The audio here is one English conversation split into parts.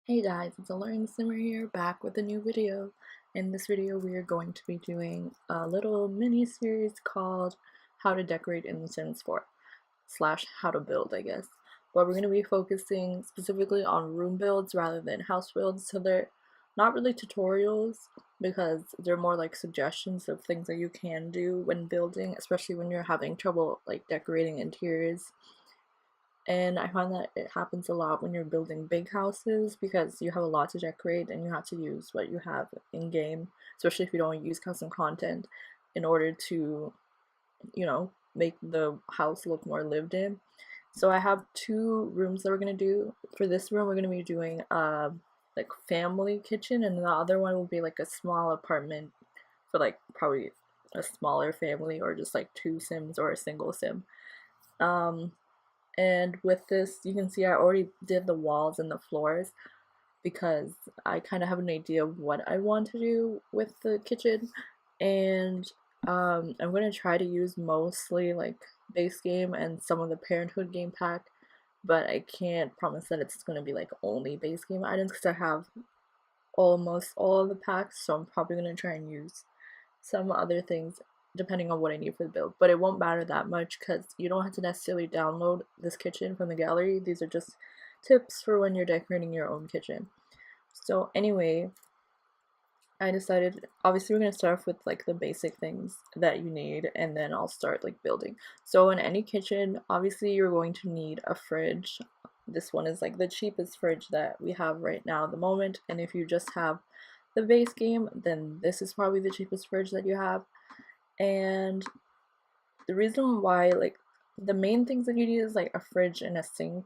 Hey guys, it's AlluringSimmer here, back with a new video. In this video we are going to be doing a little mini series called How to Decorate in The Sims 4 slash How to Build, I guess. But we're going to be focusing specifically on room builds rather than house builds, so they're not really tutorials because they're more like suggestions of things that you can do when building, especially when you're having trouble like decorating interiors. And I find that it happens a lot when you're building big houses because you have a lot to decorate and you have to use what you have in game, especially if you don't use custom content in order to, make the house look more lived in. So I have two rooms that we're gonna do. For this room, we're gonna be doing like family kitchen, and the other one will be like a small apartment for like probably a smaller family or just like two Sims or a single Sim. Um, and with this, you can see I already did the walls and the floors because I kind of have an idea of what I want to do with the kitchen. And I'm going to try to use mostly like base game and some of the Parenthood game pack, but I can't promise that it's going to be like only base game items because I have almost all of the packs, so I'm probably going to try and use some other things depending on what I need for the build. But it won't matter that much because you don't have to necessarily download this kitchen from the gallery. These are just tips for when you're decorating your own kitchen. So anyway, I decided obviously we're going to start off with like the basic things that you need, and then I'll start like building. So in any kitchen, obviously you're going to need a fridge. This one is like the cheapest fridge that we have right now at the moment, and if you just have the base game, then this is probably the cheapest fridge that you have. And the reason why, like, the main things that you need is like a fridge and a sink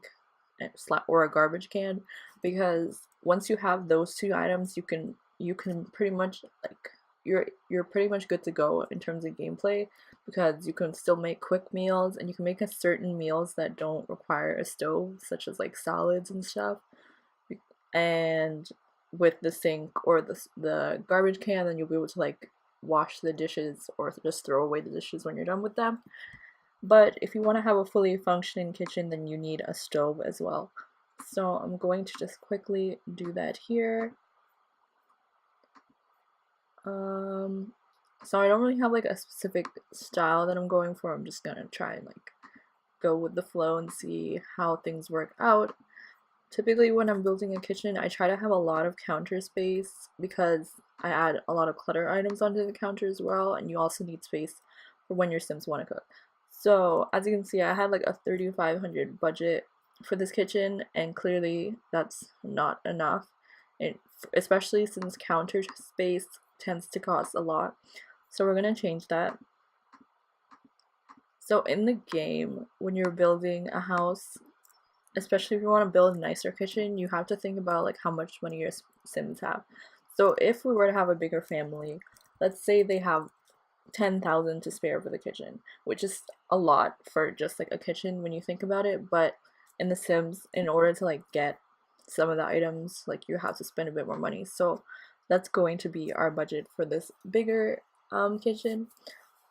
or a garbage can, because once you have those two items, you can pretty much like you're pretty much good to go in terms of gameplay, because you can still make quick meals and you can make a certain meals that don't require a stove, such as like salads and stuff. And with the sink or the garbage can, then you'll be able to like wash the dishes or just throw away the dishes when you're done with them. But if you want to have a fully functioning kitchen, then you need a stove as well. So I'm going to just quickly do that here. So I don't really have like a specific style that I'm going for. I'm just gonna try and like go with the flow and see how things work out. Typically when I'm building a kitchen, I try to have a lot of counter space because I add a lot of clutter items onto the counter as well, and you also need space for when your Sims want to cook. So as you can see, I had like a 3,500 budget for this kitchen, and clearly that's not enough, especially since counter space tends to cost a lot. So we're gonna change that. So in the game, when you're building a house, especially if you want to build a nicer kitchen, you have to think about like how much money your Sims have. So if we were to have a bigger family, let's say they have 10,000 to spare for the kitchen, which is a lot for just like a kitchen when you think about it. But in The Sims, in order to like get some of the items, like you have to spend a bit more money. So that's going to be our budget for this bigger kitchen.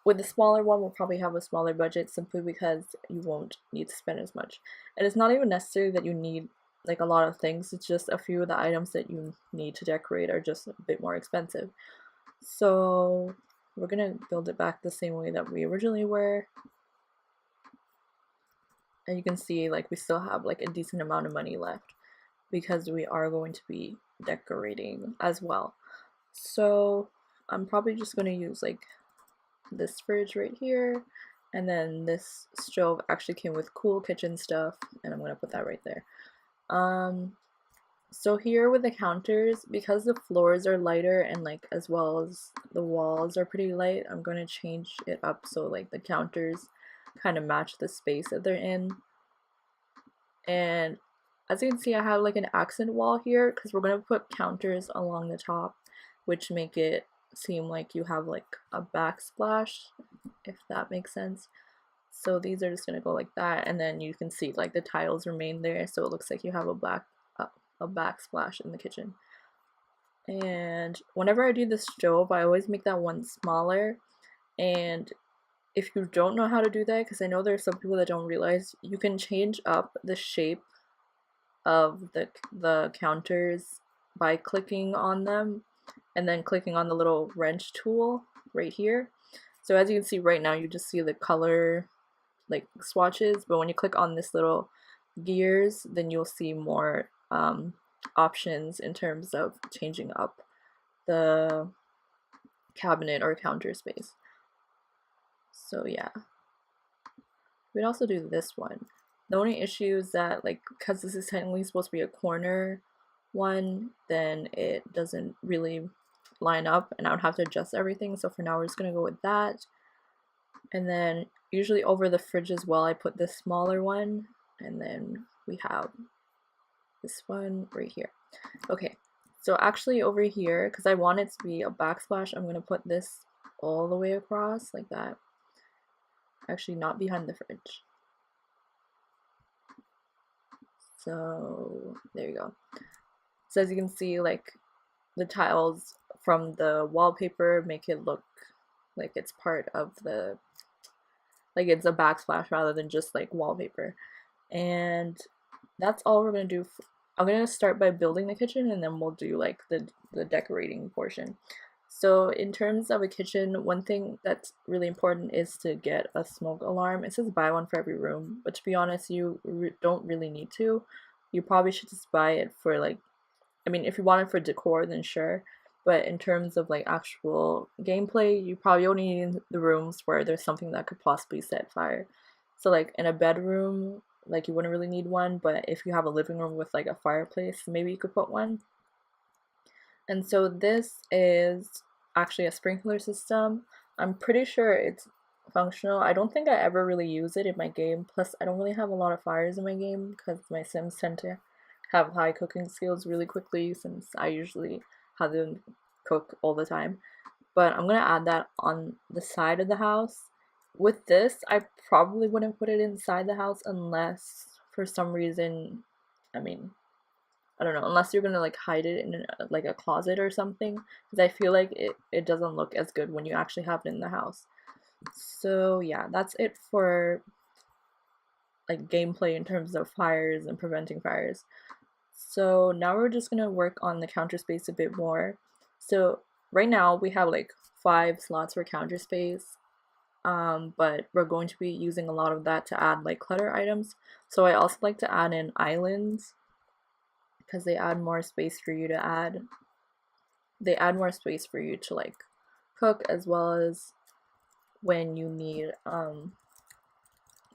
With the smaller one, we'll probably have a smaller budget simply because you won't need to spend as much. And it's not even necessary that you need like a lot of things, it's just a few of the items that you need to decorate are just a bit more expensive. So we're gonna build it back the same way that we originally were. And you can see like we still have like a decent amount of money left because we are going to be decorating as well. So I'm probably just going to use like this fridge right here, and then this stove actually came with cool kitchen stuff, and I'm going to put that right there. So here with the counters, because the floors are lighter and like as well as the walls are pretty light, I'm going to change it up so like the counters kind of match the space that they're in. And as you can see, I have like an accent wall here because we're going to put counters along the top, which make it seem like you have like a backsplash, if that makes sense. So these are just going to go like that, and then you can see like the tiles remain there, so it looks like you have a backsplash in the kitchen. And whenever I do the stove, I always make that one smaller. And if you don't know how to do that, because I know there's some people that don't realize, you can change up the shape of the counters by clicking on them and then clicking on the little wrench tool right here. So as you can see right now, you just see the color like swatches, but when you click on this little gears, then you'll see more options in terms of changing up the cabinet or counter space. So yeah, we'd also do this one. The only issue is that, like, because this is technically supposed to be a corner one, then it doesn't really line up and I would have to adjust everything. So for now we're just gonna go with that. And then usually over the fridge as well, I put this smaller one, and then we have this one right here. Okay, so actually over here, because I want it to be a backsplash, I'm gonna put this all the way across like that. Actually, not behind the fridge. So there you go. So as you can see, like, the tiles from the wallpaper make it look like it's part of the, like it's a backsplash rather than just like wallpaper. And that's all we're gonna do. I'm gonna start by building the kitchen and then we'll do like the decorating portion. So in terms of a kitchen, one thing that's really important is to get a smoke alarm. It says buy one for every room, but to be honest, you don't really need to. You probably should just buy it for, like, I mean, if you want it for decor, then sure. But in terms of like actual gameplay, you probably only need the rooms where there's something that could possibly set fire. So like in a bedroom, like you wouldn't really need one, but if you have a living room with like a fireplace, maybe you could put one. And so this is actually a sprinkler system. I'm pretty sure it's functional. I don't think I ever really use it in my game. Plus, I don't really have a lot of fires in my game because my Sims tend to have high cooking skills really quickly since I usually have them cook all the time. But I'm gonna add that on the side of the house. With this, I probably wouldn't put it inside the house unless for some reason, I mean, I don't know, unless you're gonna like hide it in like a closet or something, because I feel like it doesn't look as good when you actually have it in the house. So yeah, that's it for like gameplay in terms of fires and preventing fires. So now we're just gonna work on the counter space a bit more. So right now we have like 5 slots for counter space, but we're going to be using a lot of that to add like clutter items. So I also like to add in islands because they add more space for you to add. They add more space for you to like cook, as well as when you need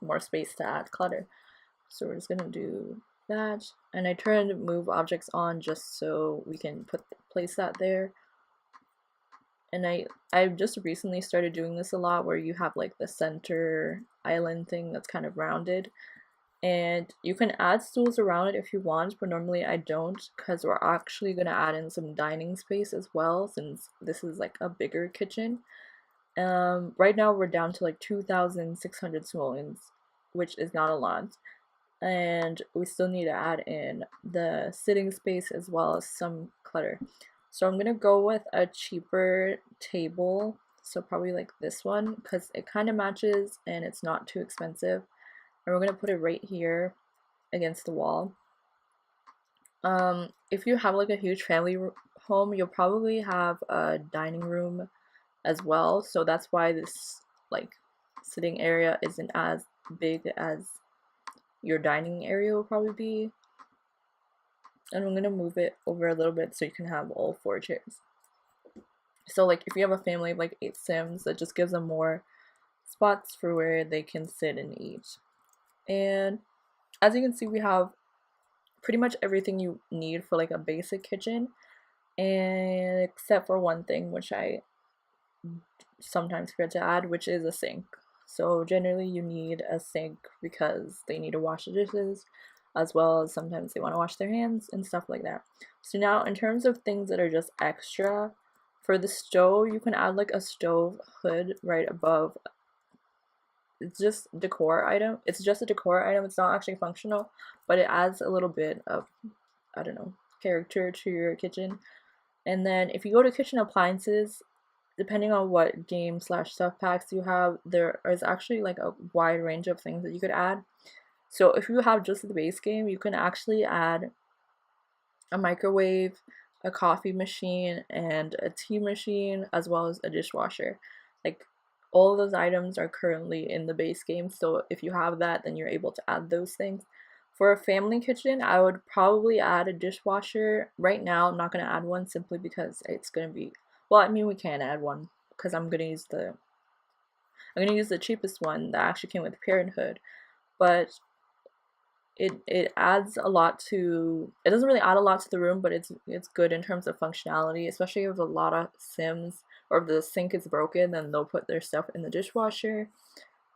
more space to add clutter. So we're just gonna do that, and I turned move objects on just so we can place that there. And I've just recently started doing this a lot, where you have like the center island thing that's kind of rounded, and you can add stools around it if you want, but normally I don't, because we're actually going to add in some dining space as well, since this is like a bigger kitchen. Right now we're down to like 2,600 simoleons, which is not a lot, and we still need to add in the sitting space as well as some clutter. So I'm going to go with a cheaper table, so probably like this one, because it kind of matches and it's not too expensive. And we're going to put it right here against the wall. If you have like a huge family home, you'll probably have a dining room as well. So that's why this like sitting area isn't as big as your dining area will probably be. And I'm going to move it over a little bit so you can have all 4 chairs. So like if you have a family of like 8 Sims, that just gives them more spots for where they can sit and eat. And as you can see, we have pretty much everything you need for like a basic kitchen, and except for one thing which I sometimes forget to add, which is a sink. So generally you need a sink because they need to wash the dishes, as well as sometimes they want to wash their hands and stuff like that. So now in terms of things that are just extra, for the stove, you can add like a stove hood right above. It's just decor item. It's just a decor item. It's not actually functional, but it adds a little bit of, I don't know, character to your kitchen. And then if you go to kitchen appliances, depending on what game/stuff packs you have, there is actually like a wide range of things that you could add. So if you have just the base game, you can actually add a microwave, a coffee machine, and a tea machine, as well as a dishwasher. Like, all of those items are currently in the base game, so if you have that, then you're able to add those things. For a family kitchen, I would probably add a dishwasher. Right now, I'm not going to add one simply because it's going to be, well, I mean, we can add one because I'm going to use the cheapest one that actually came with Parenthood, but it adds a lot to, it doesn't really add a lot to the room, but it's good in terms of functionality, especially if a lot of Sims, or if the sink is broken, then they'll put their stuff in the dishwasher.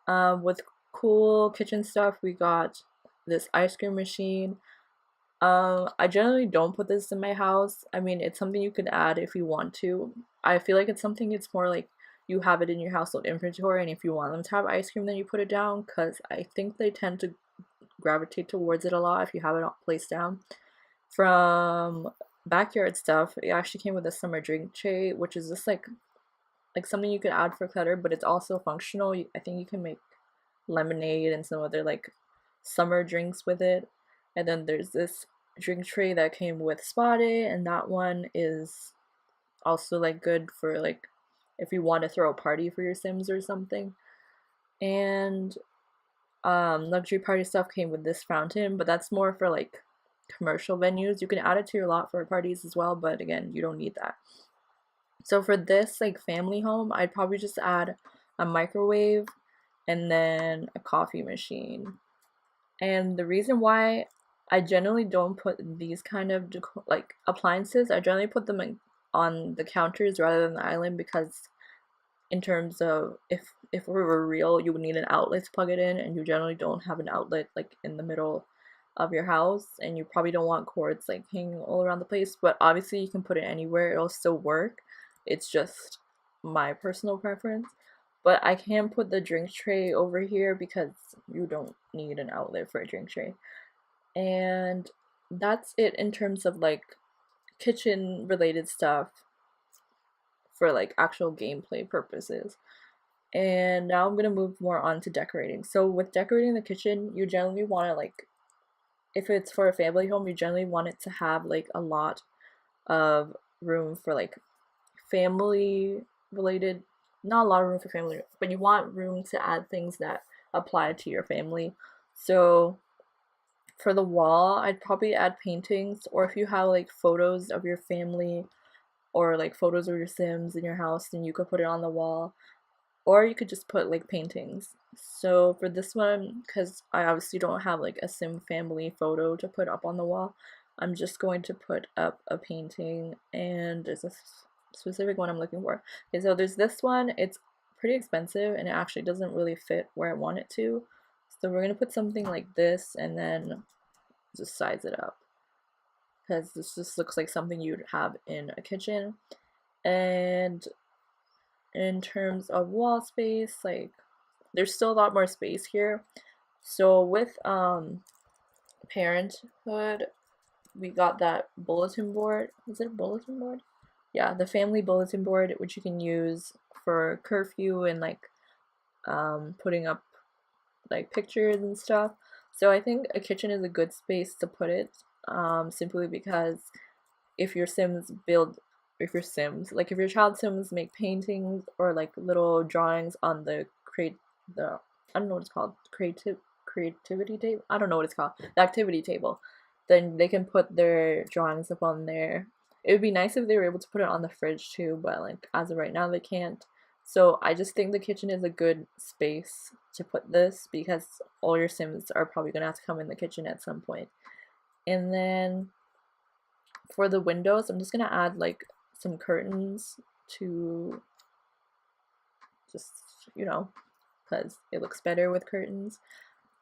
With cool kitchen stuff, we got this ice cream machine. I generally don't put this in my house. I mean, it's something you could add if you want to. I feel like it's something, it's more like you have it in your household inventory, and if you want them to have ice cream, then you put it down, because I think they tend to gravitate towards it a lot if you have it placed down. From backyard stuff, it actually came with a summer drink tray, which is just like something you could add for clutter, but it's also functional. I think you can make lemonade and some other like summer drinks with it. And then there's this drink tray that came with Spotted, and that one is also like good for like if you want to throw a party for your Sims or something. And luxury party stuff came with this fountain, but that's more for like commercial venues. You can add it to your lot for parties as well, but again, you don't need that. So for this like family home, I'd probably just add a microwave and then a coffee machine. And the reason why I generally don't put these kind of like appliances, I generally put them on the counters rather than the island, because in terms of if we were real, you would need an outlet to plug it in, and you generally don't have an outlet like in the middle of your house, and you probably don't want cords like hanging all around the place. But obviously you can put it anywhere, it'll still work. It's just my personal preference. But I can put the drink tray over here because you don't need an outlet for a drink tray. And that's it in terms of like kitchen related stuff for like actual gameplay purposes. And now I'm gonna move more on to decorating. So with decorating the kitchen, you generally want to like, if it's for a family home, you generally want it to have like a lot of room for like family related, not a lot of room for family, but you want room to add things that apply to your family. So for the wall, I'd probably add paintings, or if you have like photos of your family or like photos of your Sims in your house, then you could put it on the wall. Or you could just put like paintings. So for this one, because I obviously don't have like a Sim family photo to put up on the wall, I'm just going to put up a painting, and there's a specific one I'm looking for. Okay, so there's this one. It's pretty expensive and it actually doesn't really fit where I want it to. So we're gonna put something like this and then just size it up, because this just looks like something you'd have in a kitchen. And in terms of wall space, like there's still a lot more space here. So with Parenthood, we got that bulletin board. Is it a bulletin board? Yeah, the family bulletin board, which you can use for curfew and like putting up like pictures and stuff. So I think a kitchen is a good space to put it, simply because if your Sims build, if your Sims, like if your child Sims make paintings or like little drawings on the I don't know what it's called, creativity table, I don't know what it's called, the activity table, then they can put their drawings up on there. It would be nice if they were able to put it on the fridge too, but like as of right now they can't. So I just think the kitchen is a good space to put this, because all your Sims are probably gonna have to come in the kitchen at some point. And then for the windows, I'm just gonna add like some curtains to just, you know, because it looks better with curtains.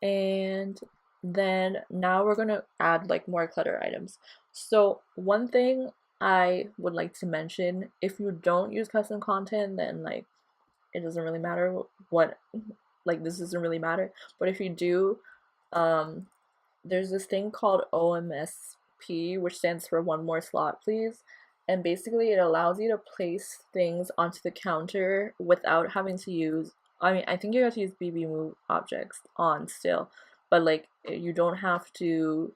And then now we're gonna add like more clutter items. So one thing I would like to mention, if you don't use custom content, then like it doesn't really matter what, like this doesn't really matter. But if you do, there's this thing called OMSP, which stands for one more slot please. And basically it allows you to place things onto the counter without having to use, I mean, I think you have to use BB move objects on still, but like you don't have to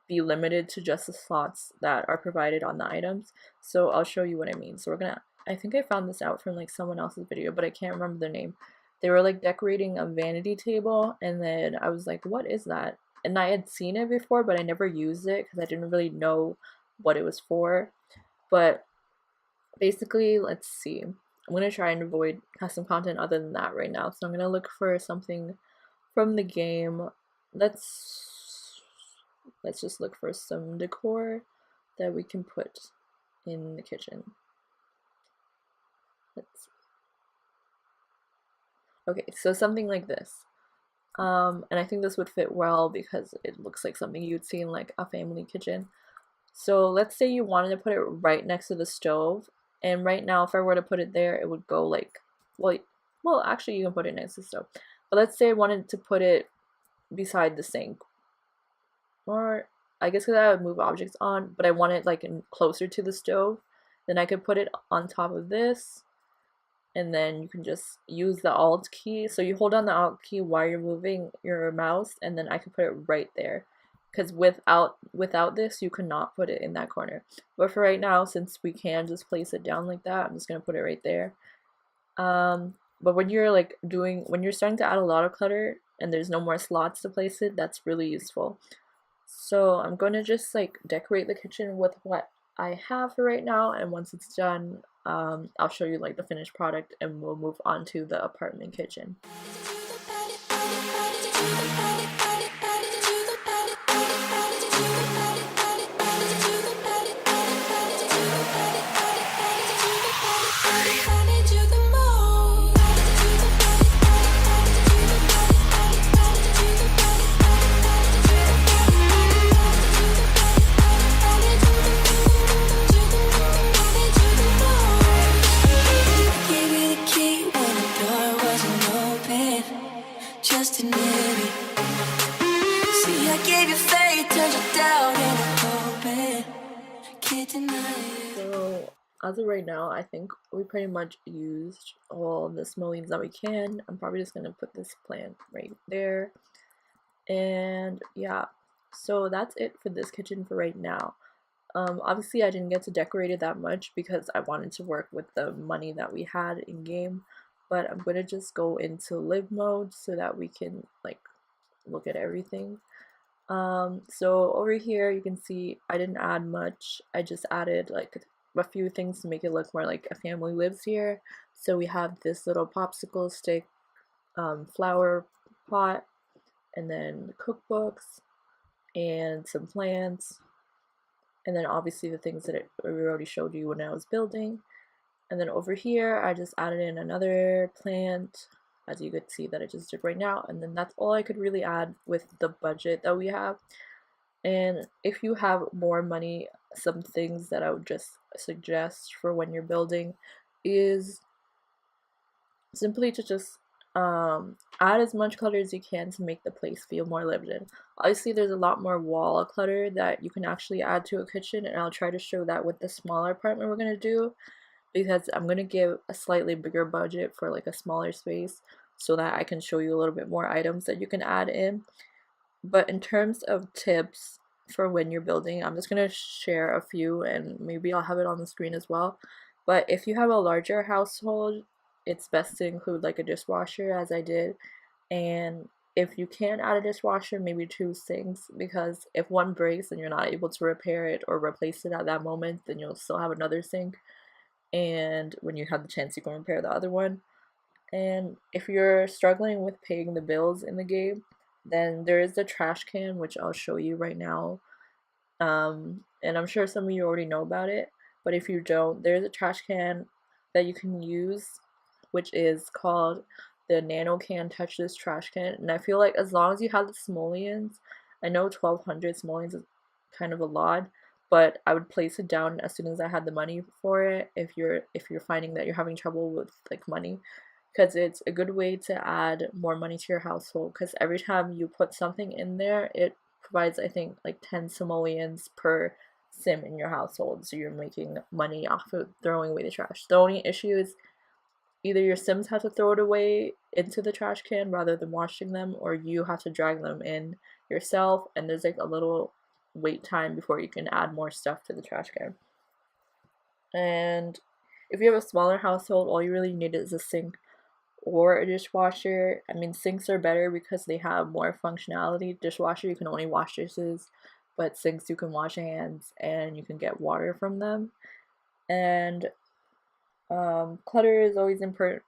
be limited to just the slots that are provided on the items. So I'll show you what I mean. So we're gonna, I think I found this out from like someone else's video, but I can't remember their name. They were like decorating a vanity table, and then I was like, what is that? And I had seen it before, but I never used it because I didn't really know what it was for. But basically, let's see. I'm gonna try and avoid custom content other than that right now. So I'm gonna look for something from the game. Let's just look for some decor that we can put in the kitchen. Okay, so something like this. And I think this would fit well because it looks like something you'd see in like a family kitchen. So let's say you wanted to put it right next to the stove, and right now if I were to put it there, it would go like, well actually you can put it next to the stove. But let's say I wanted to put it beside the sink, or I guess because I would move objects on, but I want it like closer to the stove, then I could put it on top of this, and then you can just use the Alt key. So you hold down the Alt key while you're moving your mouse, and then I can put it right there. Because without this, you cannot put it in that corner. But for right now, since we can just place it down like that, I'm just gonna put it right there. But when you're when you're starting to add a lot of clutter and there's no more slots to place it, that's really useful. So I'm gonna just like decorate the kitchen with what I have for right now, and once it's done, I'll show you like the finished product, and we'll move on to the apartment kitchen. So as of right now, I think we pretty much used all the simoleons that we can. I'm probably just gonna put this plant right there. And yeah, so that's it for this kitchen for right now. Obviously I didn't get to decorate it that much because I wanted to work with the money that we had in game, but I'm gonna just go into live mode so that we can like look at everything. So over here you can see I didn't add much. I just added like a few things to make it look more like a family lives here. So we have this little popsicle stick, flower pot, and then cookbooks and some plants, and then obviously the things that we already showed you when I was building. And then over here I just added in another plant, as you could see that I just did right now, and then that's all I could really add with the budget that we have. And if you have more money, some things that I would just suggest for when you're building is simply to just add as much clutter as you can to make the place feel more lived in. Obviously there's a lot more wall clutter that you can actually add to a kitchen, and I'll try to show that with the smaller apartment we're going to do, because I'm going to give a slightly bigger budget for like a smaller space so that I can show you a little bit more items that you can add in. But in terms of tips for when you're building, I'm just going to share a few, and maybe I'll have it on the screen as well. But if you have a larger household, it's best to include like a dishwasher, as I did. And if you can't add a dishwasher, maybe 2 sinks, because if one breaks and you're not able to repair it or replace it at that moment, then you'll still have another sink, and when you have the chance you can repair the other one. And if you're struggling with paying the bills in the game, then there is the trash can, which I'll show you right now. And I'm sure some of you already know about it, but if you don't, there's a trash can that you can use, which is called the Nano Can Touchless Trash Can. And I feel like as long as you have the simoleons, I know 1200 simoleons is kind of a lot, but I would place it down as soon as I had the money for it if you're finding that you're having trouble with like money, because it's a good way to add more money to your household, because every time you put something in there, it provides, I think, like 10 simoleons per sim in your household, so you're making money off of throwing away the trash. The only issue is either your Sims have to throw it away into the trash can rather than washing them, or you have to drag them in yourself, and there's like a little wait time before you can add more stuff to the trash can. And if you have a smaller household, all you really need is a sink or a dishwasher. I mean, sinks are better because they have more functionality. Dishwasher, you can only wash dishes, but sinks, you can wash hands and you can get water from them. And clutter is always important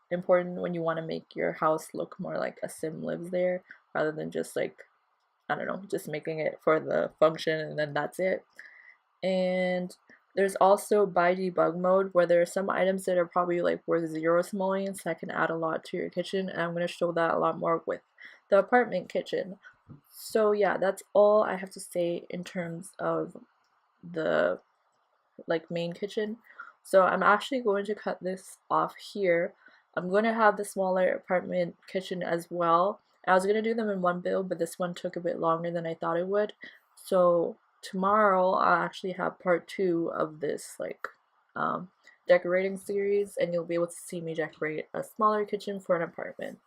when you want to make your house look more like a sim lives there, rather than just like, I don't know, just making it for the function and then that's it. And there's also buy debug mode, where there are some items that are probably like worth 0 simoleons that can add a lot to your kitchen, and I'm going to show that a lot more with the apartment kitchen. So yeah, that's all I have to say in terms of the like main kitchen. So I'm actually going to cut this off here. I'm going to have the smaller apartment kitchen as well. I was going to do them in one build, but this one took a bit longer than I thought it would. So tomorrow I'll actually have part 2 of this like decorating series, and you'll be able to see me decorate a smaller kitchen for an apartment.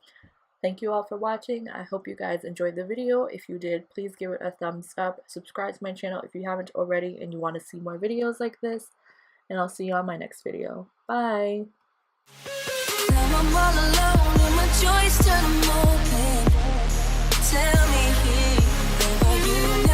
Thank you all for watching. I hope you guys enjoyed the video. If you did, please give it a thumbs up. Subscribe to my channel if you haven't already and you want to see more videos like this. And I'll see you on my next video. Bye! Now I'm all alone and my joys turn open. Tell me, are you